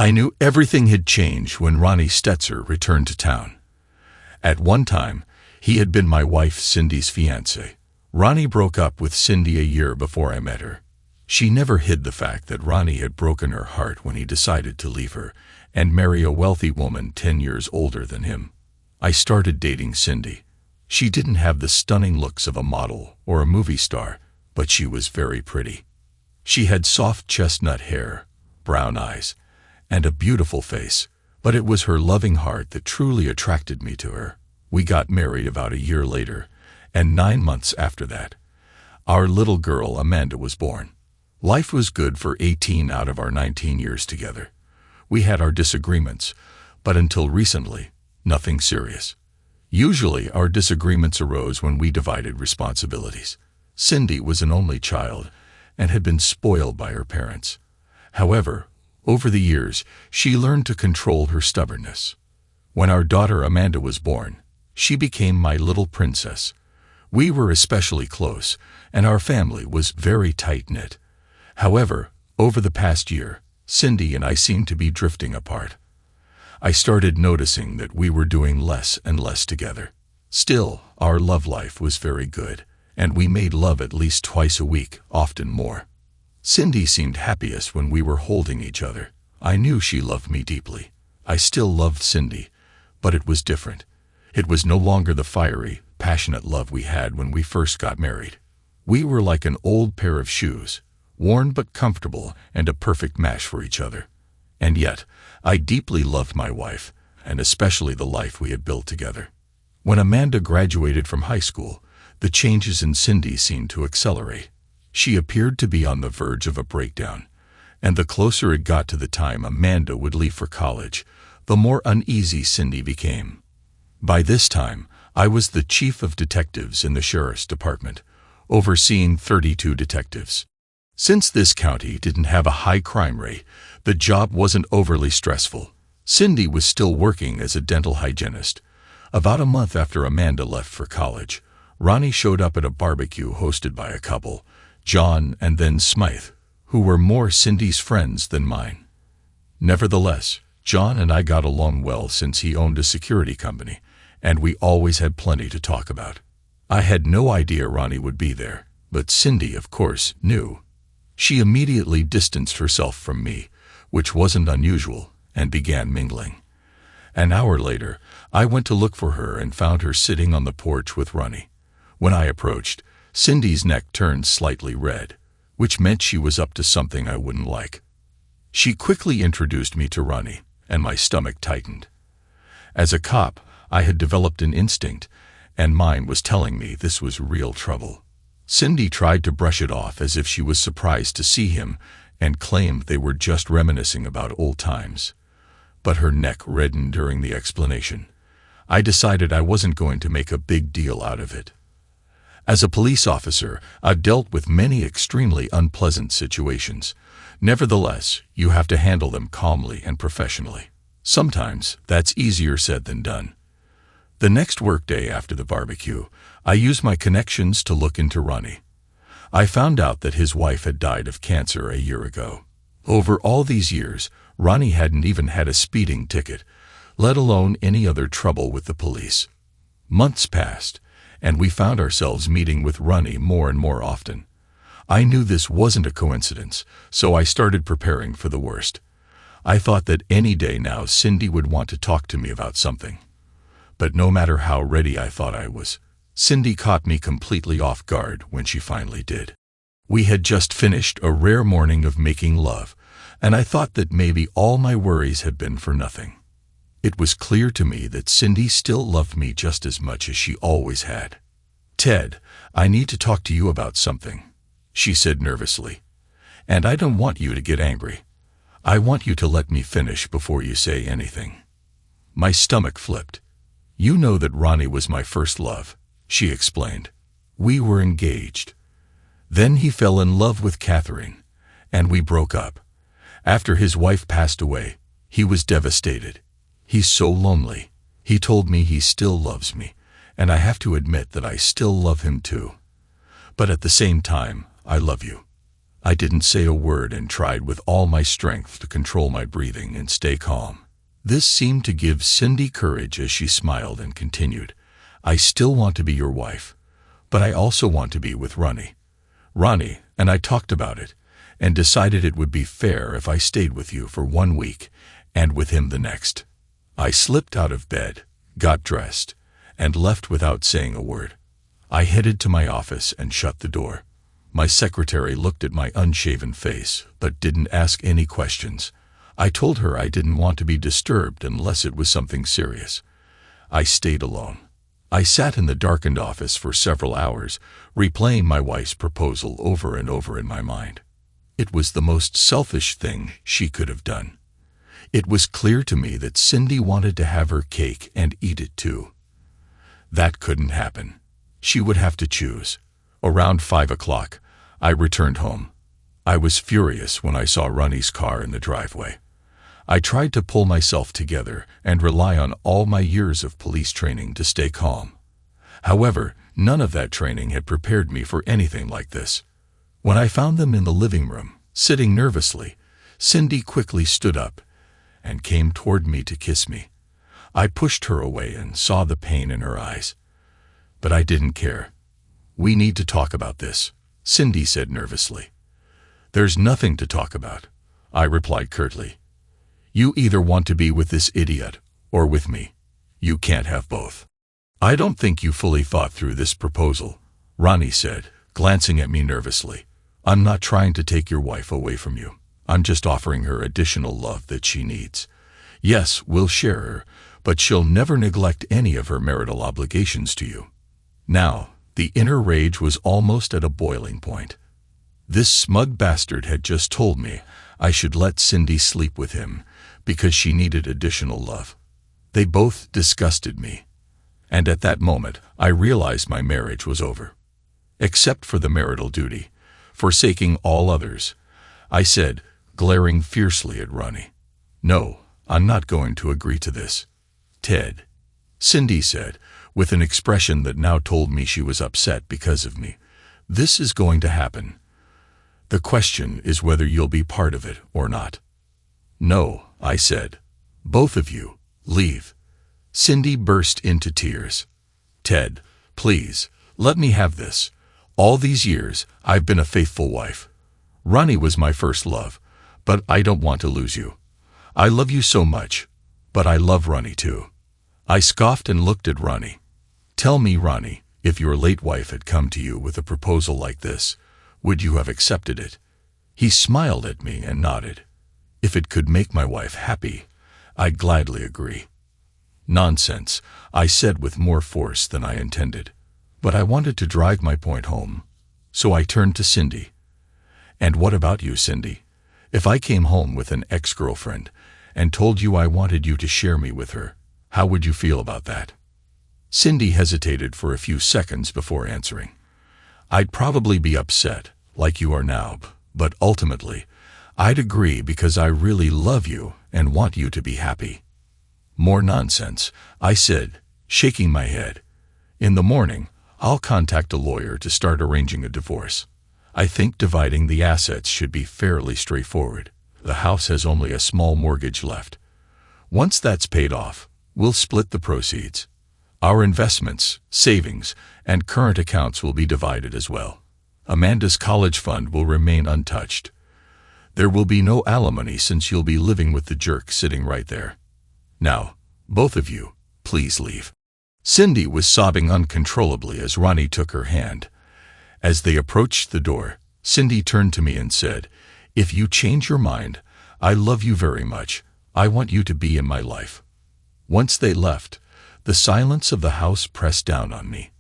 I knew everything had changed when Ronnie Stetzer returned to town. At one time, he had been my wife Cindy's fiancé. Ronnie broke up with Cindy a year before I met her. She never hid the fact that Ronnie had broken her heart when he decided to leave her and marry a wealthy woman 10 years older than him. I started dating Cindy. She didn't have the stunning looks of a model or a movie star, but she was very pretty. She had soft chestnut hair, brown eyes, and a beautiful face, but it was her loving heart that truly attracted me to her. We got married about a year later, and 9 months after that, our little girl Amanda was born. Life was good for 18 out of our 19 years together. We had our disagreements, but until recently, nothing serious. Usually, our disagreements arose when we divided responsibilities. Cindy was an only child and had been spoiled by her parents. However, over the years, she learned to control her stubbornness. When our daughter Amanda was born, she became my little princess. We were especially close, and our family was very tight-knit. However, over the past year, Cindy and I seemed to be drifting apart. I started noticing that we were doing less and less together. Still, our love life was very good, and we made love at least twice a week, often more. Cindy seemed happiest when we were holding each other. I knew she loved me deeply. I still loved Cindy, but it was different. It was no longer the fiery, passionate love we had when we first got married. We were like an old pair of shoes, worn but comfortable and a perfect match for each other. And yet, I deeply loved my wife, and especially the life we had built together. When Amanda graduated from high school, the changes in Cindy seemed to accelerate. She appeared to be on the verge of a breakdown, and the closer it got to the time Amanda would leave for college, the more uneasy Cindy became. By this time, I was the chief of detectives in the sheriff's department, overseeing 32 detectives. Since this county didn't have a high crime rate, the job wasn't overly stressful. Cindy was still working as a dental hygienist. About a month after Amanda left for college, Ronnie showed up at a barbecue hosted by a couple, John and then Smythe, who were more Cindy's friends than mine. Nevertheless, John and I got along well since he owned a security company, and we always had plenty to talk about. I had no idea Ronnie would be there, but Cindy, of course, knew. She immediately distanced herself from me, which wasn't unusual, and began mingling. An hour later, I went to look for her and found her sitting on the porch with Ronnie. When I approached, Cindy's neck turned slightly red, which meant she was up to something I wouldn't like. She quickly introduced me to Ronnie, and my stomach tightened. As a cop, I had developed an instinct, and mine was telling me this was real trouble. Cindy tried to brush it off as if she was surprised to see him and claimed they were just reminiscing about old times. But her neck reddened during the explanation. I decided I wasn't going to make a big deal out of it. As a police officer, I've dealt with many extremely unpleasant situations. Nevertheless, you have to handle them calmly and professionally. Sometimes that's easier said than done. The next workday after the barbecue, I used my connections to look into Ronnie. I found out that his wife had died of cancer a year ago. Over all these years, Ronnie hadn't even had a speeding ticket, let alone any other trouble with the police. Months passed, and we found ourselves meeting with Ronnie more and more often. I knew this wasn't a coincidence, so I started preparing for the worst. I thought that any day now Cindy would want to talk to me about something. But no matter how ready I thought I was, Cindy caught me completely off guard when she finally did. We had just finished a rare morning of making love, and I thought that maybe all my worries had been for nothing. It was clear to me that Cindy still loved me just as much as she always had. "Ted, I need to talk to you about something," she said nervously. "And I don't want you to get angry. I want you to let me finish before you say anything." My stomach flipped. "You know that Ronnie was my first love," she explained. "We were engaged. Then he fell in love with Catherine, and we broke up. After his wife passed away, he was devastated. He's so lonely. He told me he still loves me, and I have to admit that I still love him too. But at the same time, I love you. I didn't say a word and tried with all my strength to control my breathing and stay calm. This seemed to give Cindy courage as she smiled and continued, I still want to be your wife, but I also want to be with Ronnie. Ronnie and I talked about it and decided it would be fair if I stayed with you for 1 week and with him the next. I slipped out of bed, got dressed, and left without saying a word. I headed to my office and shut the door. My secretary looked at my unshaven face, but didn't ask any questions. I told her I didn't want to be disturbed unless it was something serious. I stayed alone. I sat in the darkened office for several hours, replaying my wife's proposal over and over in my mind. It was the most selfish thing she could have done. It was clear to me that Cindy wanted to have her cake and eat it too. That couldn't happen. She would have to choose. Around 5 o'clock, I returned home. I was furious when I saw Ronnie's car in the driveway. I tried to pull myself together and rely on all my years of police training to stay calm. However, none of that training had prepared me for anything like this. When I found them in the living room, sitting nervously, Cindy quickly stood up and came toward me to kiss me. I pushed her away and saw the pain in her eyes. But I didn't care. We need to talk about this, Cindy said nervously. There's nothing to talk about, I replied curtly. You either want to be with this idiot or with me. You can't have both. I don't think you fully thought through this proposal, Ronnie said, glancing at me nervously. I'm not trying to take your wife away from you. I'm just offering her additional love that she needs. Yes, we'll share her, but she'll never neglect any of her marital obligations to you. Now, the inner rage was almost at a boiling point. This smug bastard had just told me I should let Cindy sleep with him because she needed additional love. They both disgusted me. And at that moment, I realized my marriage was over. Except for the marital duty, forsaking all others, I said, glaring fiercely at Ronnie. No, I'm not going to agree to this. Ted, Cindy said, with an expression that now told me she was upset because of me. This is going to happen. The question is whether you'll be part of it or not. No, I said. Both of you, leave. Cindy burst into tears. Ted, please, let me have this. All these years, I've been a faithful wife. Ronnie was my first love, but I don't want to lose you. I love you so much, but I love Ronnie too. I scoffed and looked at Ronnie. Tell me, Ronnie, if your late wife had come to you with a proposal like this, would you have accepted it? He smiled at me and nodded. If it could make my wife happy, I'd gladly agree. Nonsense, I said with more force than I intended. But I wanted to drive my point home. So I turned to Cindy. And what about you, Cindy? If I came home with an ex-girlfriend and told you I wanted you to share me with her, how would you feel about that? Cindy hesitated for a few seconds before answering. I'd probably be upset, like you are now, but ultimately, I'd agree because I really love you and want you to be happy. More nonsense, I said, shaking my head. In the morning, I'll contact a lawyer to start arranging a divorce. I think dividing the assets should be fairly straightforward. The house has only a small mortgage left. Once that's paid off, we'll split the proceeds. Our investments, savings, and current accounts will be divided as well. Amanda's college fund will remain untouched. There will be no alimony since you'll be living with the jerk sitting right there. Now, both of you, please leave. Cindy was sobbing uncontrollably as Ronnie took her hand. As they approached the door, Cindy turned to me and said, If you change your mind, I love you very much. I want you to be in my life. Once they left, the silence of the house pressed down on me.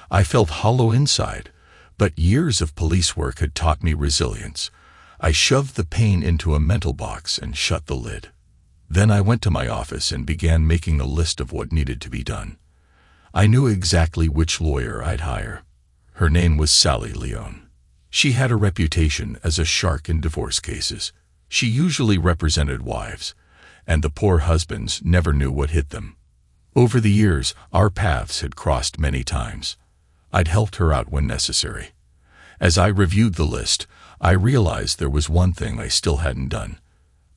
I felt hollow inside, but years of police work had taught me resilience. I shoved the pain into a mental box and shut the lid. Then I went to my office and began making a list of what needed to be done. I knew exactly which lawyer I'd hire. Her name was Sally Leone. She had a reputation as a shark in divorce cases. She usually represented wives, and the poor husbands never knew what hit them. Over the years, our paths had crossed many times. I'd helped her out when necessary. As I reviewed the list, I realized there was one thing I still hadn't done.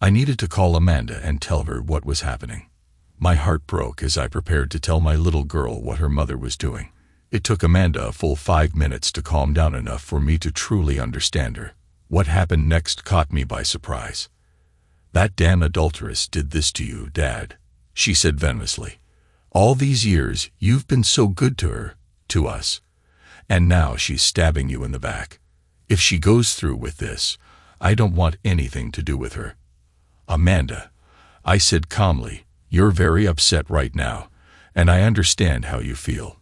I needed to call Amanda and tell her what was happening. My heart broke as I prepared to tell my little girl what her mother was doing. It took Amanda a full 5 minutes to calm down enough for me to truly understand her. What happened next caught me by surprise. "That damn adulteress did this to you, Dad," she said venomously. "All these years, you've been so good to her, to us. And now she's stabbing you in the back. If she goes through with this, I don't want anything to do with her." "Amanda," I said calmly, "you're very upset right now, and I understand how you feel.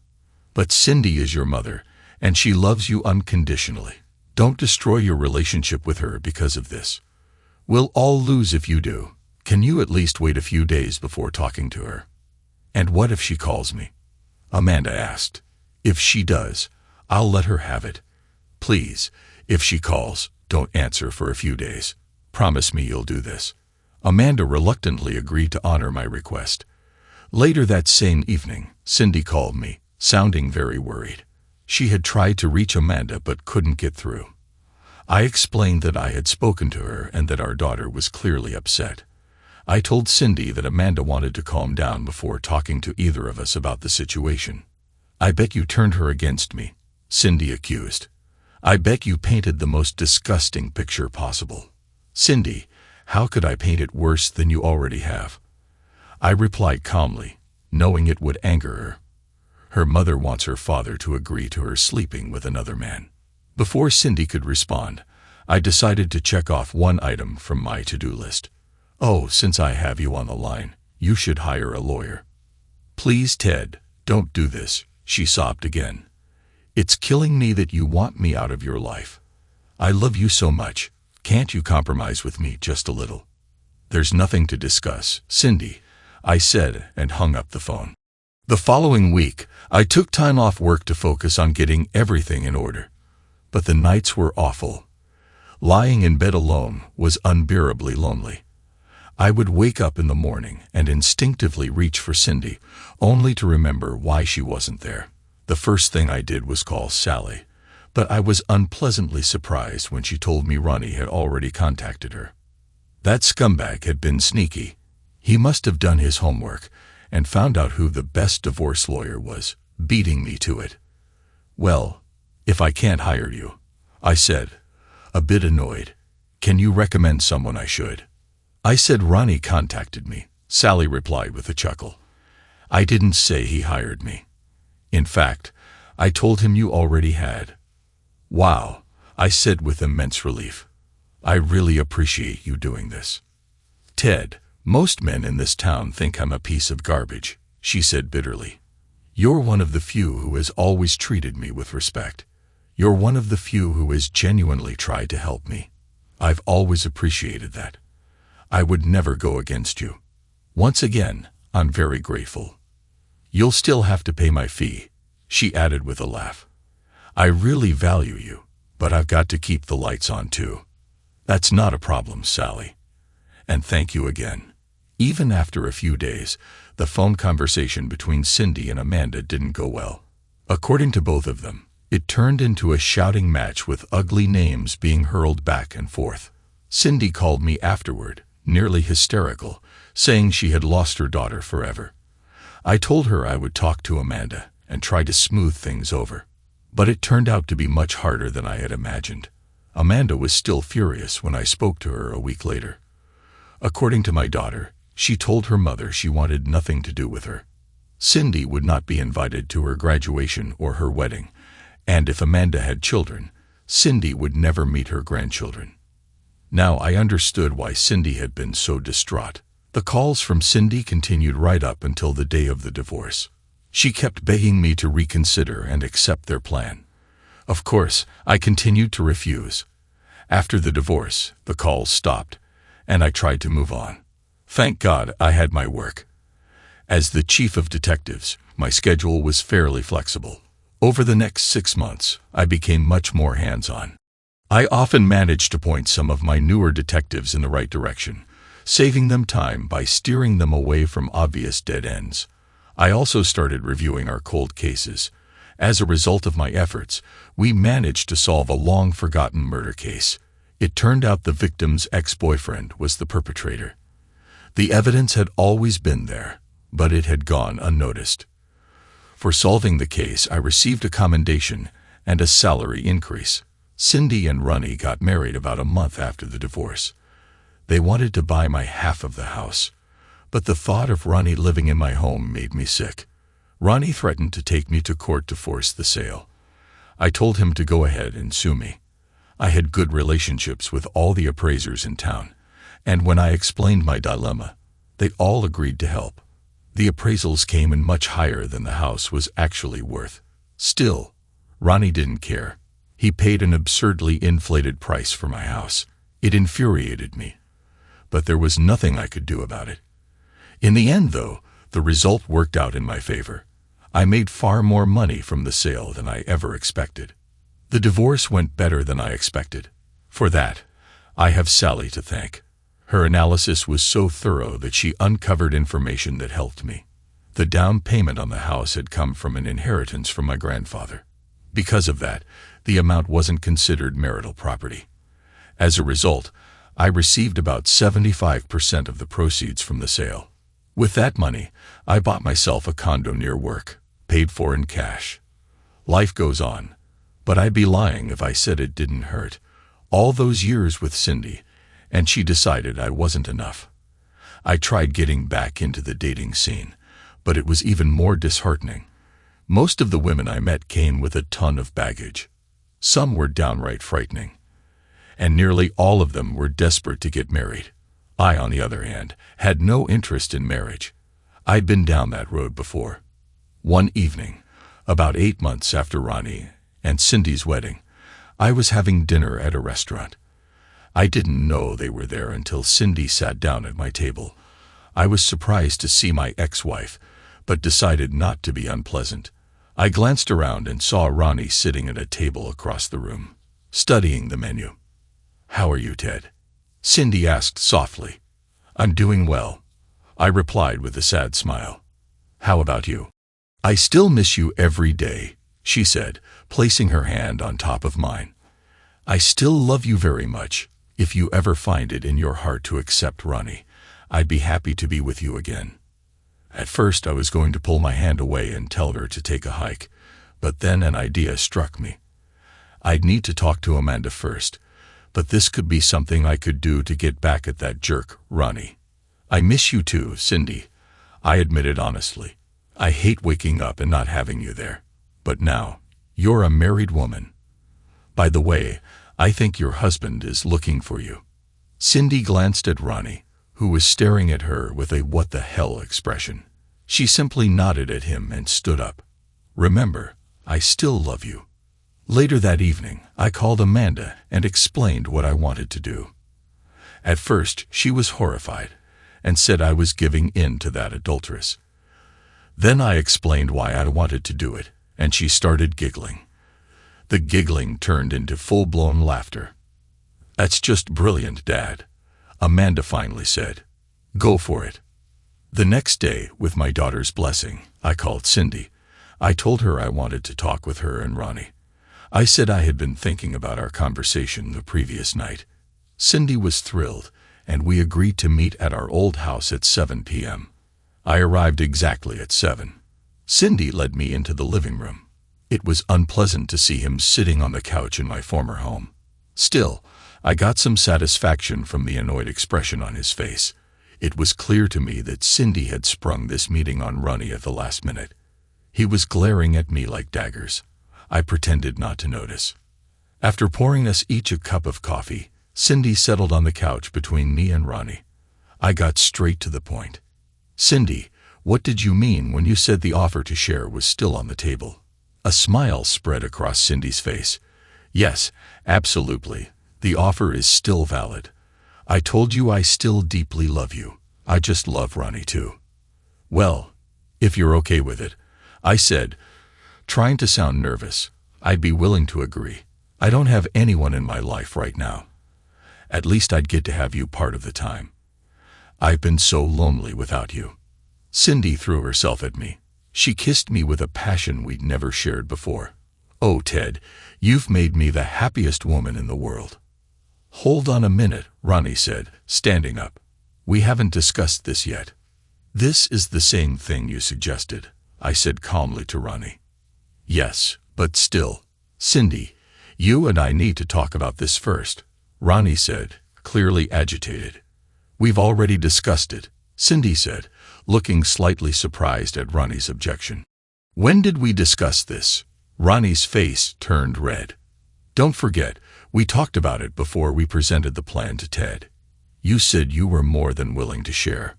But Cindy is your mother, and she loves you unconditionally. Don't destroy your relationship with her because of this. We'll all lose if you do. Can you at least wait a few days before talking to her?" "And what if she calls me?" Amanda asked. "If she does, I'll let her have it. Please, if she calls, don't answer for a few days. Promise me you'll do this." Amanda reluctantly agreed to honor my request. Later that same evening, Cindy called me, sounding very worried. She had tried to reach Amanda but couldn't get through. I explained that I had spoken to her and that our daughter was clearly upset. I told Cindy that Amanda wanted to calm down before talking to either of us about the situation. "I bet you turned her against me," Cindy accused. "I bet you painted the most disgusting picture possible." "Cindy, how could I paint it worse than you already have?" I replied calmly, knowing it would anger her. "Her mother wants her father to agree to her sleeping with another man." Before Cindy could respond, I decided to check off one item from my to-do list. "Oh, since I have you on the line, you should hire a lawyer." "Please, Ted, don't do this," she sobbed again. "It's killing me that you want me out of your life. I love you so much. Can't you compromise with me just a little?" "There's nothing to discuss, Cindy," I said and hung up the phone. The following week, I took time off work to focus on getting everything in order. But the nights were awful. Lying in bed alone was unbearably lonely. I would wake up in the morning and instinctively reach for Cindy, only to remember why she wasn't there. The first thing I did was call Sally, but I was unpleasantly surprised when she told me Ronnie had already contacted her. That scumbag had been sneaky. He must have done his homework and found out who the best divorce lawyer was, beating me to it. "Well, if I can't hire you," I said, a bit annoyed, "can you recommend someone I should?" "I said Ronnie contacted me," Sally replied with a chuckle. "I didn't say he hired me. In fact, I told him you already had." "Wow," I said with immense relief. "I really appreciate you doing this." "Ted, most men in this town think I'm a piece of garbage," she said bitterly. "You're one of the few who has always treated me with respect. You're one of the few who has genuinely tried to help me. I've always appreciated that. I would never go against you. Once again, I'm very grateful. You'll still have to pay my fee," she added with a laugh. "I really value you, but I've got to keep the lights on too." "That's not a problem, Sally. And thank you again." Even after a few days, the phone conversation between Cindy and Amanda didn't go well. According to both of them, it turned into a shouting match with ugly names being hurled back and forth. Cindy called me afterward, nearly hysterical, saying she had lost her daughter forever. I told her I would talk to Amanda and try to smooth things over. But it turned out to be much harder than I had imagined. Amanda was still furious when I spoke to her a week later. According to my daughter, she told her mother she wanted nothing to do with her. Cindy would not be invited to her graduation or her wedding, and if Amanda had children, Cindy would never meet her grandchildren. Now I understood why Cindy had been so distraught. The calls from Cindy continued right up until the day of the divorce. She kept begging me to reconsider and accept their plan. Of course, I continued to refuse. After the divorce, the calls stopped, and I tried to move on. Thank God I had my work. As the chief of detectives, my schedule was fairly flexible. Over the next 6 months, I became much more hands-on. I often managed to point some of my newer detectives in the right direction, saving them time by steering them away from obvious dead ends. I also started reviewing our cold cases. As a result of my efforts, we managed to solve a long-forgotten murder case. It turned out the victim's ex-boyfriend was the perpetrator. The evidence had always been there, but it had gone unnoticed. For solving the case, I received a commendation and a salary increase. Cindy and Ronnie got married about a month after the divorce. They wanted to buy my half of the house, but the thought of Ronnie living in my home made me sick. Ronnie threatened to take me to court to force the sale. I told him to go ahead and sue me. I had good relationships with all the appraisers in town, and when I explained my dilemma, they all agreed to help. The appraisals came in much higher than the house was actually worth. Still, Ronnie didn't care. He paid an absurdly inflated price for my house. It infuriated me, but there was nothing I could do about it. In the end, though, the result worked out in my favor. I made far more money from the sale than I ever expected. The divorce went better than I expected. For that, I have Sally to thank. Her analysis was so thorough that she uncovered information that helped me. The down payment on the house had come from an inheritance from my grandfather. Because of that, the amount wasn't considered marital property. As a result, I received about 75% of the proceeds from the sale. With that money, I bought myself a condo near work, paid for in cash. Life goes on, but I'd be lying if I said it didn't hurt. All those years with Cindy, and she decided I wasn't enough. I tried getting back into the dating scene, but it was even more disheartening. Most of the women I met came with a ton of baggage. Some were downright frightening, and nearly all of them were desperate to get married. I, on the other hand, had no interest in marriage. I'd been down that road before. One evening, about 8 months after Ronnie and Cindy's wedding, I was having dinner at a restaurant. I didn't know they were there until Cindy sat down at my table. I was surprised to see my ex-wife, but decided not to be unpleasant. I glanced around and saw Ronnie sitting at a table across the room, studying the menu. "How are you, Ted?" Cindy asked softly. "I'm doing well," I replied with a sad smile. "How about you?" "I still miss you every day," she said, placing her hand on top of mine. "I still love you very much. If you ever find it in your heart to accept Ronnie, I'd be happy to be with you again." At first I was going to pull my hand away and tell her to take a hike, but then an idea struck me. I'd need to talk to Amanda first, but this could be something I could do to get back at that jerk, Ronnie. "I miss you too, Cindy," I admitted honestly. "I hate waking up and not having you there. But now, you're a married woman. By the way, I think your husband is looking for you." Cindy glanced at Ronnie, who was staring at her with a "what the hell" expression. She simply nodded at him and stood up. "Remember, I still love you." Later that evening, I called Amanda and explained what I wanted to do. At first, she was horrified and said I was giving in to that adulteress. Then I explained why I wanted to do it, and she started giggling. The giggling turned into full-blown laughter. "That's just brilliant, Dad," Amanda finally said. "Go for it." The next day, with my daughter's blessing, I called Cindy. I told her I wanted to talk with her and Ronnie. I said I had been thinking about our conversation the previous night. Cindy was thrilled, and we agreed to meet at our old house at 7 p.m. I arrived exactly at 7. Cindy led me into the living room. It was unpleasant to see him sitting on the couch in my former home. Still, I got some satisfaction from the annoyed expression on his face. It was clear to me that Cindy had sprung this meeting on Ronnie at the last minute. He was glaring at me like daggers. I pretended not to notice. After pouring us each a cup of coffee, Cindy settled on the couch between me and Ronnie. I got straight to the point. "Cindy, what did you mean when you said the offer to share was still on the table?" A smile spread across Cindy's face. "Yes, absolutely. The offer is still valid. I told you I still deeply love you. I just love Ronnie too." "Well, if you're okay with it," I said, trying to sound nervous. "I'd be willing to agree. I don't have anyone in my life right now. At least I'd get to have you part of the time. I've been so lonely without you." Cindy threw herself at me. She kissed me with a passion we'd never shared before. "Oh, Ted, you've made me the happiest woman in the world." Hold on a minute, Ronnie said, standing up. We haven't discussed this yet. This is the same thing you suggested, I said calmly to Ronnie. Yes, but still. Cindy, you and I need to talk about this first, Ronnie said, clearly agitated. We've already discussed it, Cindy said, looking slightly surprised at Ronnie's objection. When did we discuss this? Ronnie's face turned red. Don't forget, we talked about it before we presented the plan to Ted. You said you were more than willing to share.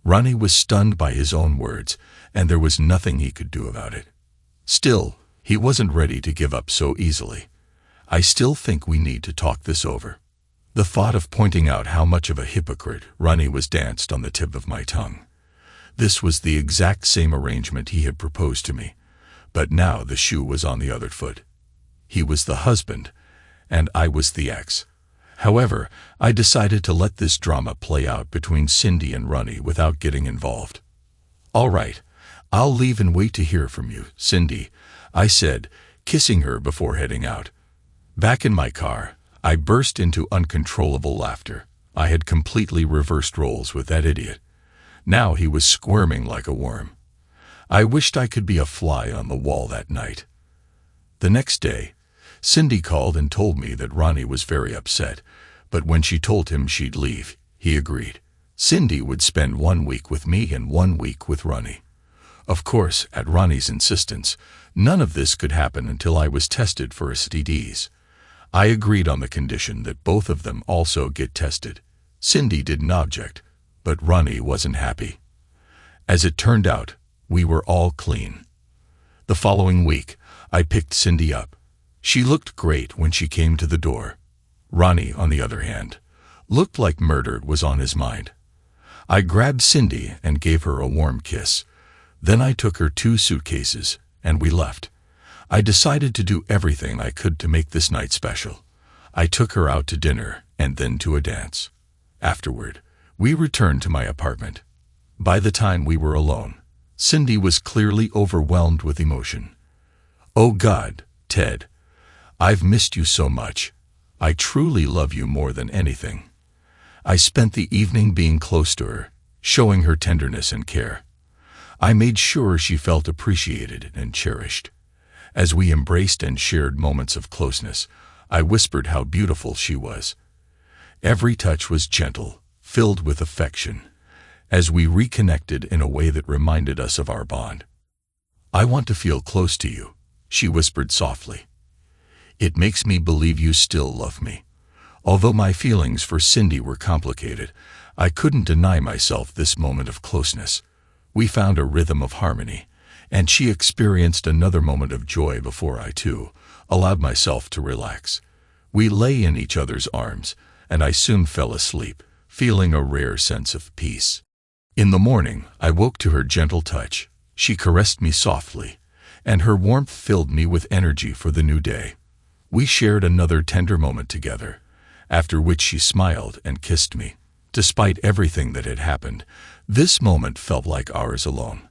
Ronnie was stunned by his own words, and there was nothing he could do about it. Still, he wasn't ready to give up so easily. I still think we need to talk this over. The thought of pointing out how much of a hypocrite Ronnie was danced on the tip of my tongue. This was the exact same arrangement he had proposed to me, but now the shoe was on the other foot. He was the husband, and I was the ex. However, I decided to let this drama play out between Cindy and Ronnie without getting involved. All right, I'll leave and wait to hear from you, Cindy, I said, kissing her before heading out. Back in my car, I burst into uncontrollable laughter. I had completely reversed roles with that idiot. Now he was squirming like a worm. I wished I could be a fly on the wall that night. The next day, Cindy called and told me that Ronnie was very upset, but when she told him she'd leave, he agreed. Cindy would spend 1 week with me and 1 week with Ronnie. Of course, at Ronnie's insistence, none of this could happen until I was tested for STDs. I agreed on the condition that both of them also get tested. Cindy didn't object, but Ronnie wasn't happy. As it turned out, we were all clean. The following week, I picked Cindy up. She looked great when she came to the door. Ronnie, on the other hand, looked like murder was on his mind. I grabbed Cindy and gave her a warm kiss. Then I took her 2 suitcases, and we left. I decided to do everything I could to make this night special. I took her out to dinner and then to a dance. Afterward, we returned to my apartment. By the time we were alone, Cindy was clearly overwhelmed with emotion. Oh God, Ted, I've missed you so much. I truly love you more than anything. I spent the evening being close to her, showing her tenderness and care. I made sure she felt appreciated and cherished. As we embraced and shared moments of closeness, I whispered how beautiful she was. Every touch was gentle, filled with affection, as we reconnected in a way that reminded us of our bond. I want to feel close to you, she whispered softly. It makes me believe you still love me. Although my feelings for Cindy were complicated, I couldn't deny myself this moment of closeness. We found a rhythm of harmony, and she experienced another moment of joy before I, too, allowed myself to relax. We lay in each other's arms, and I soon fell asleep, feeling a rare sense of peace. In the morning, I woke to her gentle touch. She caressed me softly, and her warmth filled me with energy for the new day. We shared another tender moment together, after which she smiled and kissed me. Despite everything that had happened, this moment felt like ours alone.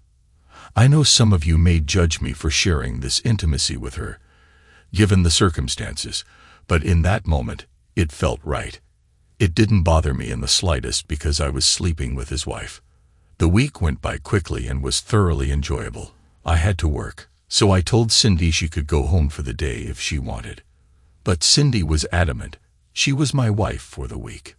I know some of you may judge me for sharing this intimacy with her, given the circumstances, but in that moment, it felt right. It didn't bother me in the slightest because I was sleeping with his wife. The week went by quickly and was thoroughly enjoyable. I had to work, so I told Cindy she could go home for the day if she wanted. But Cindy was adamant. She was my wife for the week.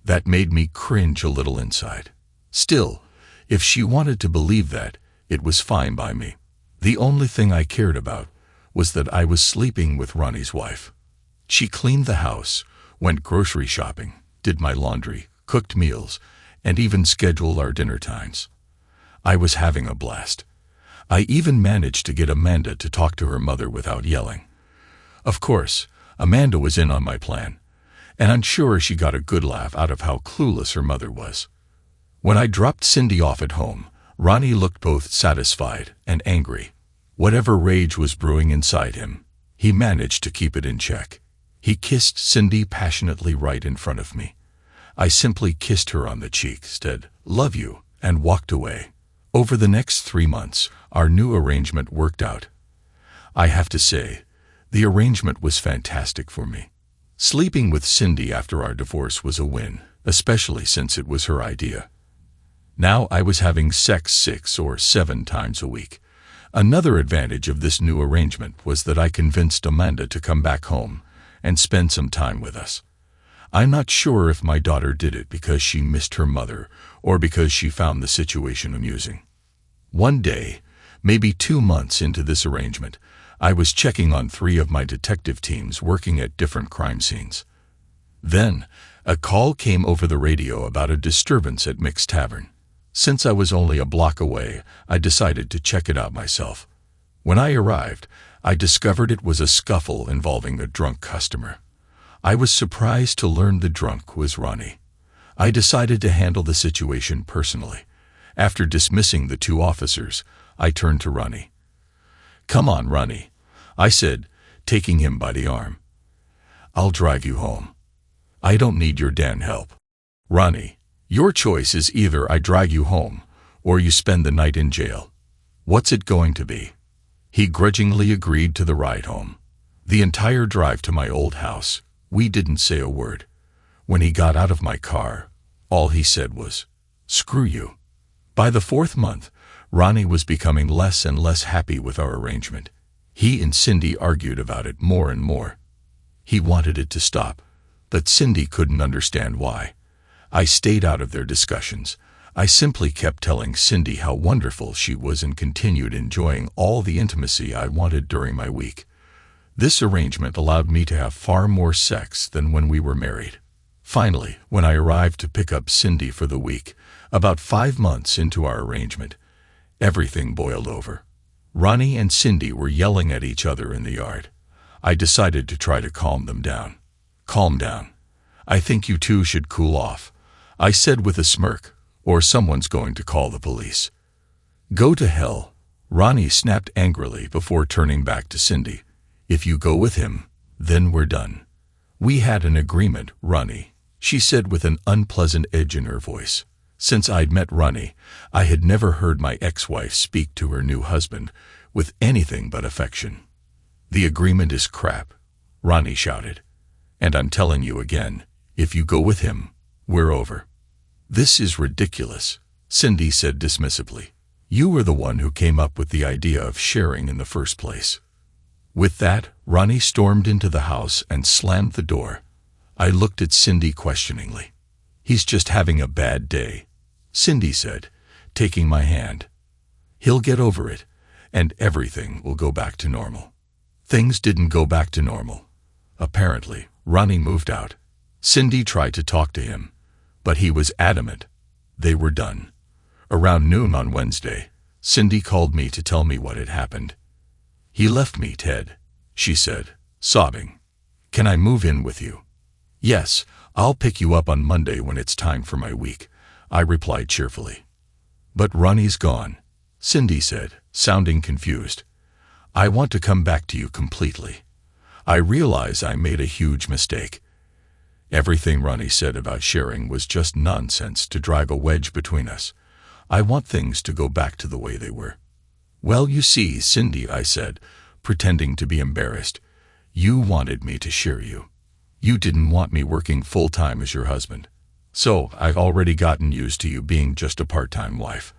That made me cringe a little inside. Still, if she wanted to believe that, it was fine by me. The only thing I cared about was that I was sleeping with Ronnie's wife. She cleaned the house, went grocery shopping, did my laundry, cooked meals, and even scheduled our dinner times. I was having a blast. I even managed to get Amanda to talk to her mother without yelling. Of course, Amanda was in on my plan, and I'm sure she got a good laugh out of how clueless her mother was. When I dropped Cindy off at home, Ronnie looked both satisfied and angry. Whatever rage was brewing inside him, he managed to keep it in check. He kissed Cindy passionately right in front of me. I simply kissed her on the cheek, said, "Love you," and walked away. Over the next 3 months, our new arrangement worked out. I have to say, the arrangement was fantastic for me. Sleeping with Cindy after our divorce was a win, especially since it was her idea. Now I was having sex 6 or 7 times a week. Another advantage of this new arrangement was that I convinced Amanda to come back home and spend some time with us. I'm not sure if my daughter did it because she missed her mother or because she found the situation amusing. One day, maybe 2 months into this arrangement, I was checking on 3 of my detective teams working at different crime scenes. Then, a call came over the radio about a disturbance at Mick's Tavern. Since I was only a block away, I decided to check it out myself. When I arrived, I discovered it was a scuffle involving a drunk customer. I was surprised to learn the drunk was Ronnie. I decided to handle the situation personally. After dismissing the 2 officers, I turned to Ronnie. "Come on, Ronnie," I said, taking him by the arm. "I'll drive you home. I don't need your damn help. Ronnie, your choice is either I drag you home or you spend the night in jail. What's it going to be?" He grudgingly agreed to the ride home. The entire drive to my old house, we didn't say a word. When he got out of my car, all he said was, "Screw you." By the 4th month, Ronnie was becoming less and less happy with our arrangement. He and Cindy argued about it more and more. He wanted it to stop, but Cindy couldn't understand why. I stayed out of their discussions. I simply kept telling Cindy how wonderful she was and continued enjoying all the intimacy I wanted during my week. This arrangement allowed me to have far more sex than when we were married. Finally, when I arrived to pick up Cindy for the week, about 5 months into our arrangement, everything boiled over. Ronnie and Cindy were yelling at each other in the yard. I decided to try to calm them down. "Calm down. I think you two should cool off," I said with a smirk, "or someone's going to call the police." "Go to hell," Ronnie snapped angrily before turning back to Cindy. "If you go with him, then we're done." "We had an agreement, Ronnie," she said with an unpleasant edge in her voice. Since I'd met Ronnie, I had never heard my ex-wife speak to her new husband with anything but affection. "The agreement is crap," Ronnie shouted. "And I'm telling you again, if you go with him, we're over." "This is ridiculous," Cindy said dismissively. "You were the one who came up with the idea of sharing in the first place." With that, Ronnie stormed into the house and slammed the door. I looked at Cindy questioningly. "He's just having a bad day," Cindy said, taking my hand. "He'll get over it, and everything will go back to normal." Things didn't go back to normal. Apparently, Ronnie moved out. Cindy tried to talk to him, but he was adamant. They were done. Around noon on Wednesday, Cindy called me to tell me what had happened. "He left me, Ted," she said, sobbing. "Can I move in with you?" "Yes, I'll pick you up on Monday when it's time for my week," I replied cheerfully. "But Ronnie's gone," Cindy said, sounding confused. "I want to come back to you completely. I realize I made a huge mistake." Everything Ronnie said about sharing was just nonsense to drive a wedge between us. I want things to go back to the way they were. "Well, you see, Cindy," I said, pretending to be embarrassed, "you wanted me to share you. You didn't want me working full-time as your husband. So I've already gotten used to you being just a part-time wife.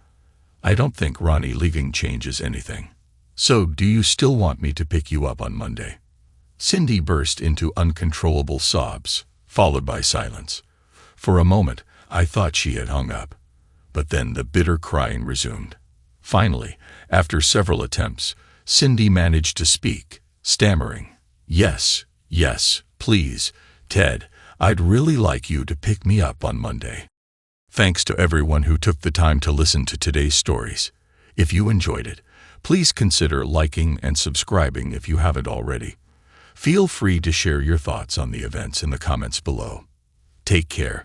I don't think Ronnie leaving changes anything. So do you still want me to pick you up on Monday?" Cindy burst into uncontrollable sobs, followed by silence. For a moment, I thought she had hung up. But then the bitter crying resumed. Finally, after several attempts, Cindy managed to speak, stammering, "Yes, yes, please, Ted, I'd really like you to pick me up on Monday." Thanks to everyone who took the time to listen to today's stories. If you enjoyed it, please consider liking and subscribing if you haven't already. Feel free to share your thoughts on the events in the comments below. Take care.